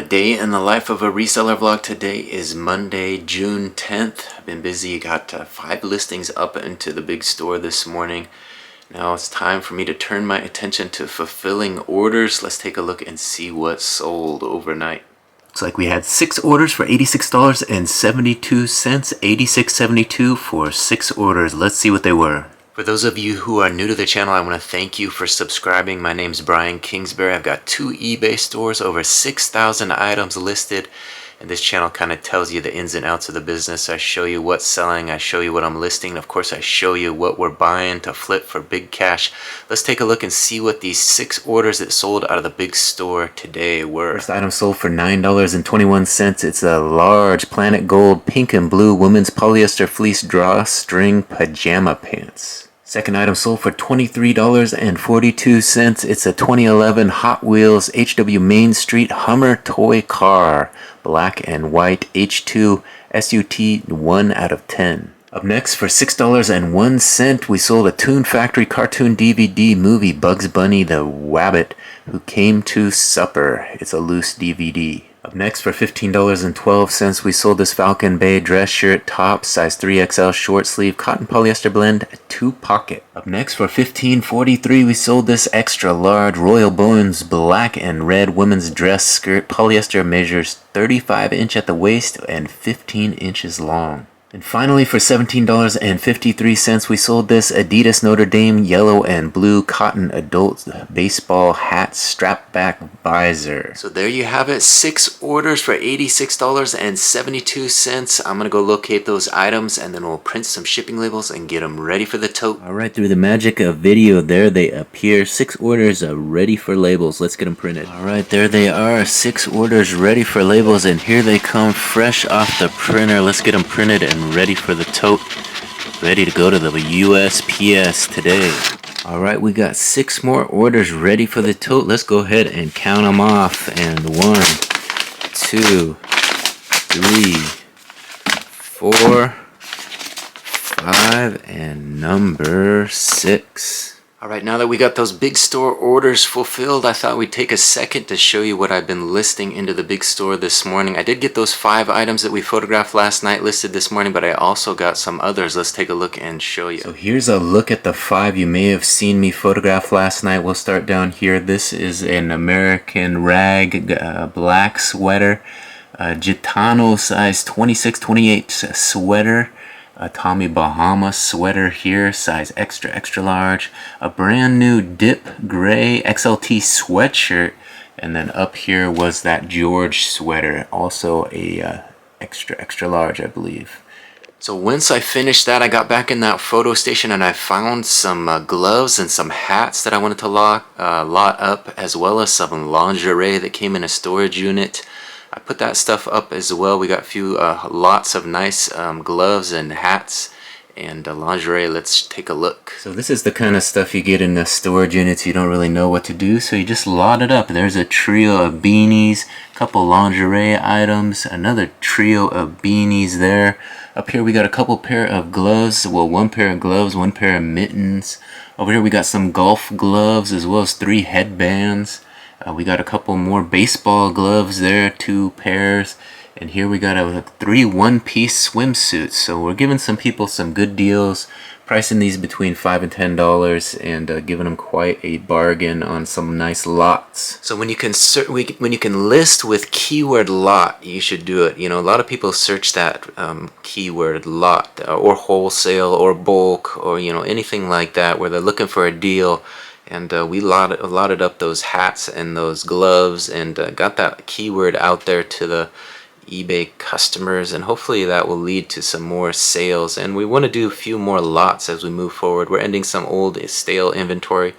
day in the life of a reseller vlog. Today is Monday, June 10th. I've been busy, got 5 listings up into the big store this morning. Now it's time for me to turn my attention to fulfilling orders. Let's take a look and see what sold overnight. Looks like we had 6 orders for $86.72, $86.72 for 6 orders. Let's see what they were. For those of you who are new to the channel, I want to thank you for subscribing. My name's Brian Kingsbury. I've got 2 eBay stores, over 6,000 items listed. And this channel kind of tells you the ins and outs of the business. I show you what's selling, I show you what I'm listing, and of course I show you what we're buying to flip for big cash. Let's take a look and see what these 6 orders that sold out of the big store today were. First item sold for $9.21. It's a large Planet Gold pink and blue women's polyester fleece drawstring pajama pants. Second item sold for $23.42. It's a 2011 Hot Wheels HW Main Street Hummer toy car. Black and white H2 SUT 1 out of 10. Up next for $6.01, we sold a Toon Factory cartoon DVD movie Bugs Bunny the Wabbit Who Came to Supper. It's a loose DVD. Up next for $15.12, we sold this Falcon Bay dress shirt top, size 3XL short sleeve, cotton polyester blend, 2 pocket. Up next for $15.43, we sold this extra large Royal Bones black and red women's dress skirt. Polyester measures 35 inch at the waist and 15 inches long. And finally for $17.53, we sold this Adidas Notre Dame yellow and blue cotton adult baseball hat strap back visor. So there you have it, 6 orders for $86.72. I'm gonna go locate those items and then we'll print some shipping labels and get them ready for the tote. Alright, through the magic of video, there they appear. 6 orders are ready for labels. Let's get them printed. Alright, there they are, 6 orders ready for labels, and here they come fresh off the printer. Let's get them printed and ready for the tote, ready to go to the USPS today. Alright, we got 6 more orders ready for the tote. Let's go ahead and count them off. And 1, 2, 3, 4, 5, and number 6. Alright, now that we got those big store orders fulfilled, I thought we'd take a second to show you what I've been listing into the big store this morning. I did get those 5 items that we photographed last night listed this morning, but I also got some others. Let's take a look and show you. So here's a look at the 5 you may have seen me photograph last night. We'll start down here. This is an American rag black sweater, Gitano size 26-28 sweater. A Tommy Bahama sweater here, size extra large. A brand new dip gray XLT sweatshirt. And then up here was that George sweater, also a extra large, I believe. So once I finished that, I got back in that photo station and I found some gloves and some hats that I wanted to lot up, as well as some lingerie that came in a storage unit. I put that stuff up as well. We got a few lots of nice gloves and hats and lingerie. Let's take a look. So this is the kind of stuff you get in the storage units. You don't really know what to do, so you just lot it up. There's a trio of beanies, a couple lingerie items, another trio of beanies there. Up here we got a couple pair of gloves. Well, 1 pair of gloves, 1 pair of mittens. Over here we got some golf gloves as well as 3 headbands. We got a couple more baseball gloves there, 2 pairs. And here we got 3 one-piece swimsuits. So we're giving some people some good deals, pricing these between $5 and $10, and giving them quite a bargain on some nice lots. So when you can list with keyword lot, you should do it. You know, a lot of people search that keyword lot or wholesale or bulk or anything like that where they're looking for a deal. And we lotted up those hats and those gloves and got that keyword out there to the eBay customers, and hopefully that will lead to some more sales. And we want to do a few more lots as we move forward. We're ending some old stale inventory,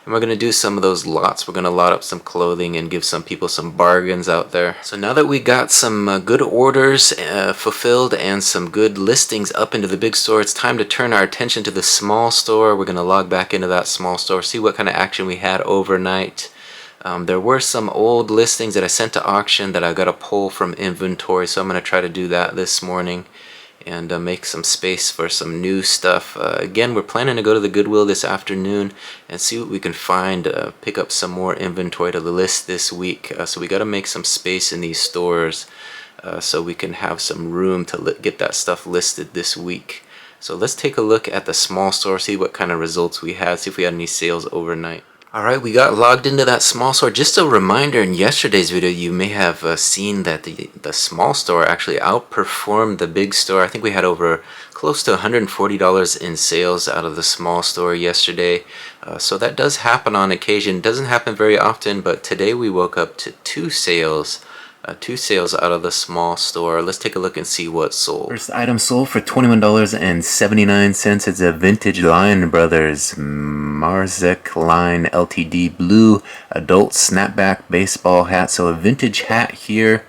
and we're going to do some of those lots. We're going to lot up some clothing and give some people some bargains out there. So now that we got some good orders fulfilled and some good listings up into the big store, it's time to turn our attention to the small store. We're going to log back into that small store, see what kind of action we had overnight. There were some old listings that I sent to auction that I got to pull from inventory, so I'm going to try to do that this morning. and make some space for some new stuff. Again, we're planning to go to the Goodwill this afternoon and see what we can find, pick up some more inventory to list this week. So we got to make some space in these stores so we can have some room to get that stuff listed this week. So let's take a look at the small store, see what kind of results we had, see if we had any sales overnight. Alright, we got logged into that small store. Just a reminder, in yesterday's video you may have seen that the small store actually outperformed the big store. I think we had over close to $140 in sales out of the small store yesterday. So that does happen on occasion. Doesn't happen very often, but today we woke up to two sales out of the small store. Let's take a look and see what sold. First item sold for $21.79. It's a vintage Lion Brothers Marzek Line Ltd blue adult snapback baseball hat. So a vintage hat here.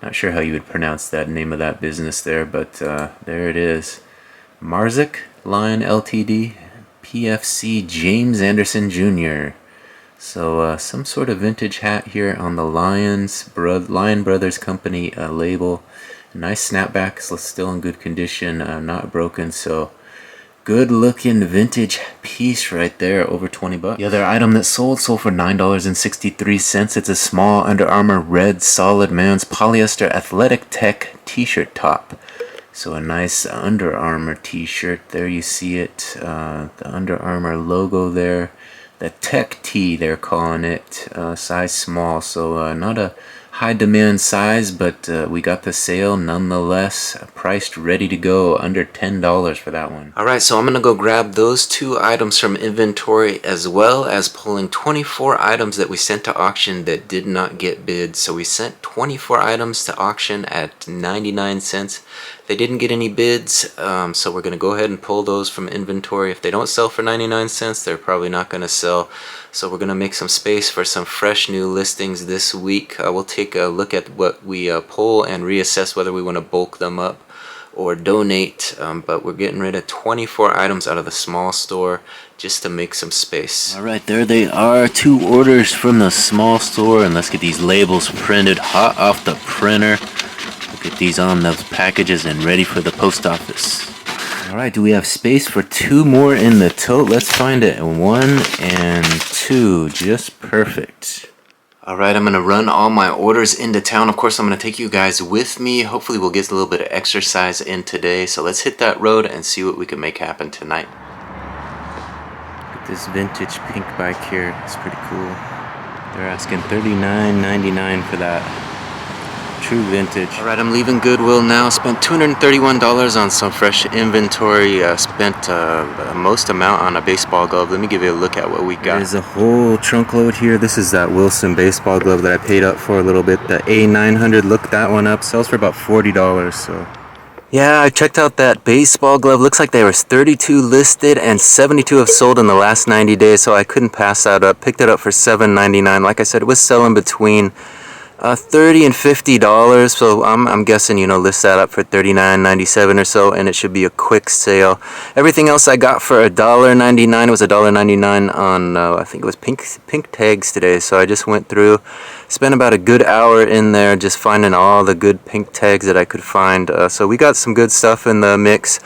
Not sure how you would pronounce that name of that business there, but there it is. Marzek Line Ltd, PFC James Anderson Jr. So some sort of vintage hat here on the Lion Brothers Company label. Nice snapback, so still in good condition, not broken. So good looking vintage piece right there, over 20 bucks. The other item that sold for $9.63. It's a small Under Armour red solid man's polyester athletic tech t-shirt top. So a nice Under Armour t-shirt. There you see it, the Under Armour logo there. The Tech Tee, they're calling it, size small, so not a high demand size, but we got the sale nonetheless, priced ready to go, under $10 for that one. Alright, so I'm going to go grab those two items from inventory, as well as pulling 24 items that we sent to auction that did not get bid. So we sent 24 items to auction at 99 cents. They didn't get any bids, so we're going to go ahead and pull those from inventory. If they don't sell for 99 cents, they're probably not going to sell. So we're going to make some space for some fresh new listings this week. We'll take a look at what we pull and reassess whether we want to bulk them up or donate. But we're getting rid of 24 items out of the small store just to make some space. Alright, there they are. 2 orders from the small store. And let's get these labels printed hot off the printer. Get these on those packages and ready for the post office. Alright, do we have space for 2 more in the tote? Let's find it. 1 and 2, just perfect. Alright, I'm going to run all my orders into town. Of course, I'm going to take you guys with me. Hopefully we'll get a little bit of exercise in today. So let's hit that road and see what we can make happen tonight. Look at this vintage pink bike here. It's pretty cool. They're asking $39.99 for that. True vintage. Alright, I'm leaving Goodwill now. Spent $231 on some fresh inventory. Spent most amount on a baseball glove. Let me give you a look at what we got. There's a whole trunk load here. This is that Wilson baseball glove that I paid up for a little bit. The A900, look that one up. Sells for about $40. So yeah, I checked out that baseball glove. Looks like there was 32 listed and 72 have sold in the last 90 days. So I couldn't pass that up. Picked it up for $7.99. Like I said, it was selling between $30 and $50, so I'm guessing, you know, list that up for $39.97 or so, and it should be a quick sale. Everything else I got for $1.99. It was $1.99 on I think it was pink tags today. So I just went through, spent about a good hour in there just finding all the good pink tags that I could find. So we got some good stuff in the mix.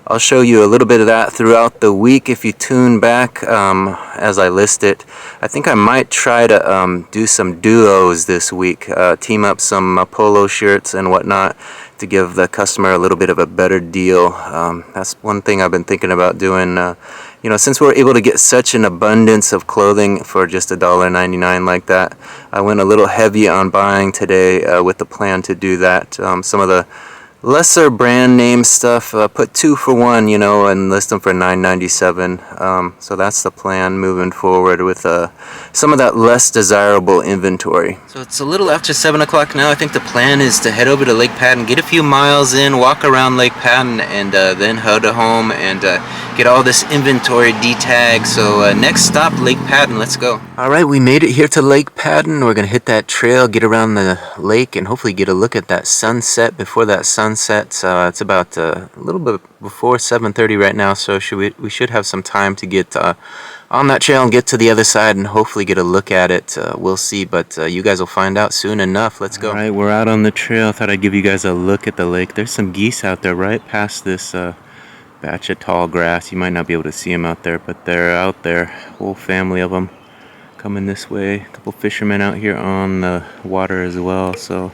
I'll show you a little bit of that throughout the week if you tune back as I list it. I think I might try to do some duos this week, team up some polo shirts and whatnot to give the customer a little bit of a better deal. That's one thing I've been thinking about doing. You know, since we're able to get such an abundance of clothing for just $1.99 like that, I went a little heavy on buying today with the plan to do that. Some of the lesser brand name stuff, put 2 for 1, you know, and list them for $9.97. So that's the plan moving forward with some of that less desirable inventory. So it's a little after 7 o'clock now. I think the plan is to head over to Lake Patton, get a few miles in, walk around Lake Patton, and then head home and Get all this inventory D-tag. So next stop, Lake Patton. Let's go. Alright, we made it here to Lake Patton. We're going to hit that trail, get around the lake, and hopefully get a look at that sunset before that sunset. It's about a little bit before 7:30 right now, so we should have some time to get on that trail and get to the other side and hopefully get a look at it. We'll see, but you guys will find out soon enough. Let's go. Alright, we're out on the trail. I thought I'd give you guys a look at the lake. There's some geese out there right past this batch of tall grass. You might not be able to see them out there, but they're out there. Whole family of them coming this way. A couple fishermen out here on the water as well. So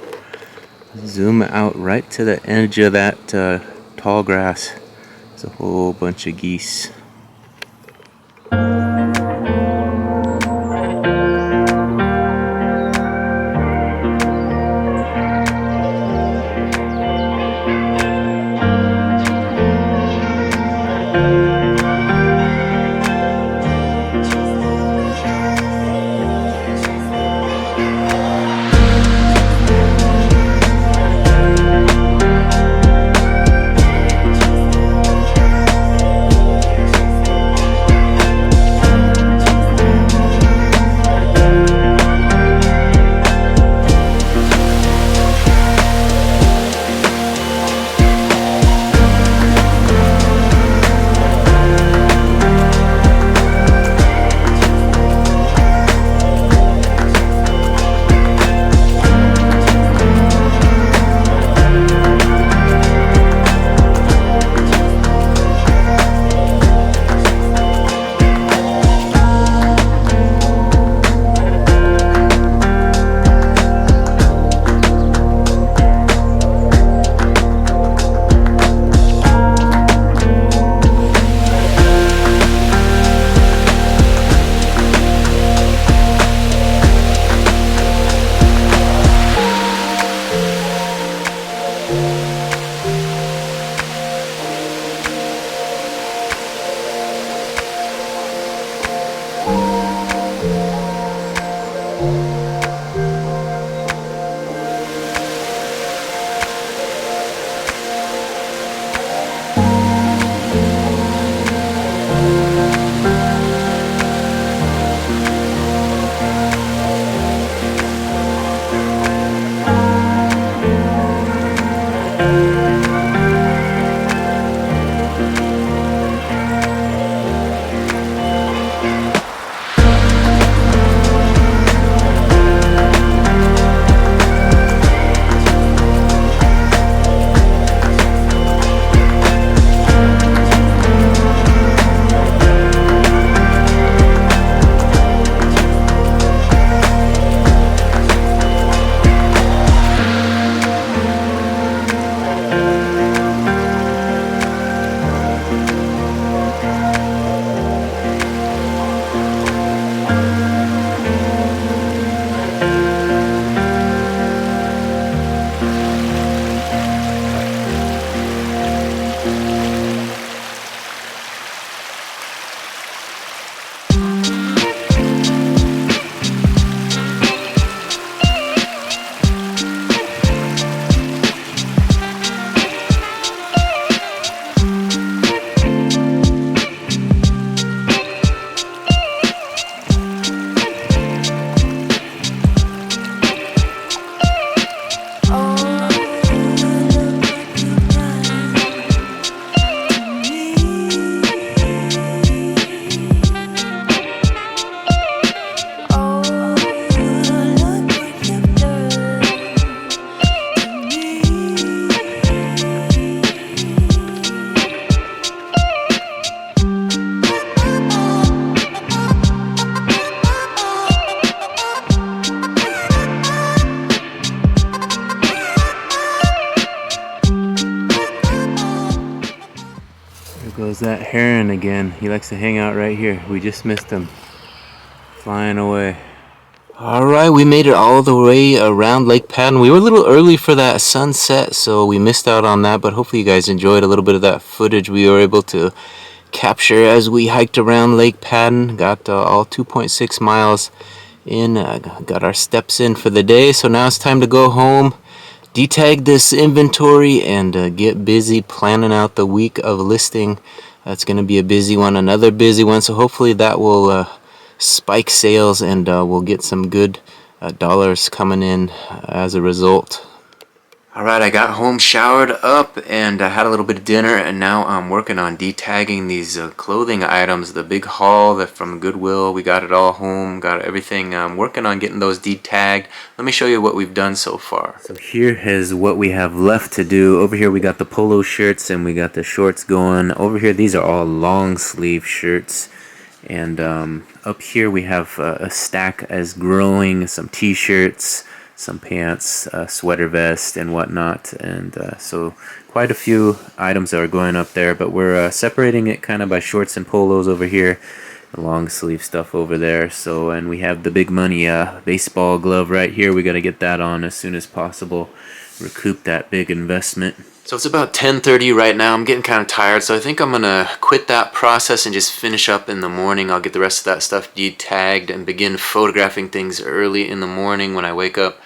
zoom out right to the edge of that tall grass. There's a whole bunch of geese. Goes that heron again. He likes to hang out right here. We just missed him. Flying away. Alright, we made it all the way around Lake Patton. We were a little early for that sunset, so we missed out on that, but hopefully you guys enjoyed a little bit of that footage we were able to capture as we hiked around Lake Patton. Got all 2.6 miles in, got our steps in for the day, so now it's time to go home, detag this inventory, and get busy planning out the week of listing. That's going to be a busy one, another busy one. So hopefully that will spike sales, and we'll get some good dollars coming in as a result. Alright, I got home, showered up, and had a little bit of dinner, and now I'm working on detagging these clothing items. The big haul from Goodwill, we got it all home, got everything. I'm working on getting those detagged. Let me show you what we've done so far. So here is what we have left to do. Over here we got the polo shirts and we got the shorts going. Over here these are all long sleeve shirts. And up here we have a stack as growing, some t-shirts, some pants, sweater vest, and whatnot. And so quite a few items that are going up there, but we're separating it kind of by shorts and polos over here, the long sleeve stuff over there. So, and we have the big money baseball glove right here. We got to get that on as soon as possible, recoup that big investment. So it's about 10:30 right now. I'm getting kind of tired, so I think I'm gonna quit that process and just finish up in the morning. I'll get the rest of that stuff detagged and begin photographing things early in the morning when I wake up.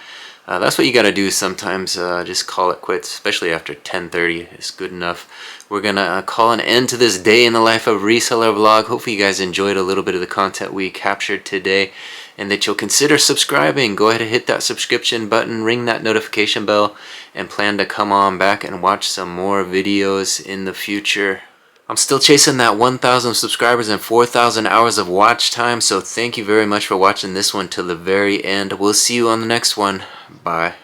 That's what you gotta do sometimes, just call it quits, especially after 10:30 is good enough. We're gonna call an end to this day in the life of reseller vlog. Hopefully you guys enjoyed a little bit of the content we captured today, and that you'll consider subscribing. Go ahead and hit that subscription button, ring that notification bell, and plan to come on back and watch some more videos in the future. I'm still chasing that 1,000 subscribers and 4,000 hours of watch time, so thank you very much for watching this one till the very end. We'll see you on the next one. Bye.